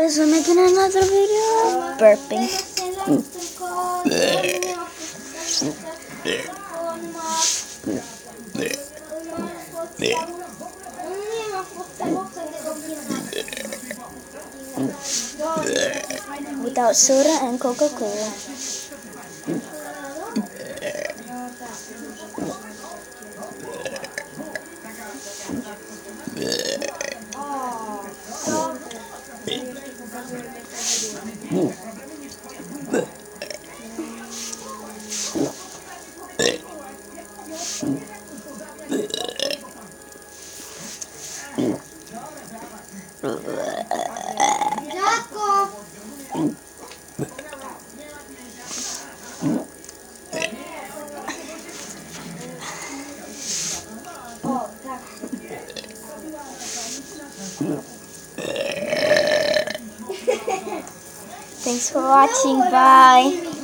Guys, we're making another video. Burping. Without soda and Coca-Cola. Thanks for watching. Bye.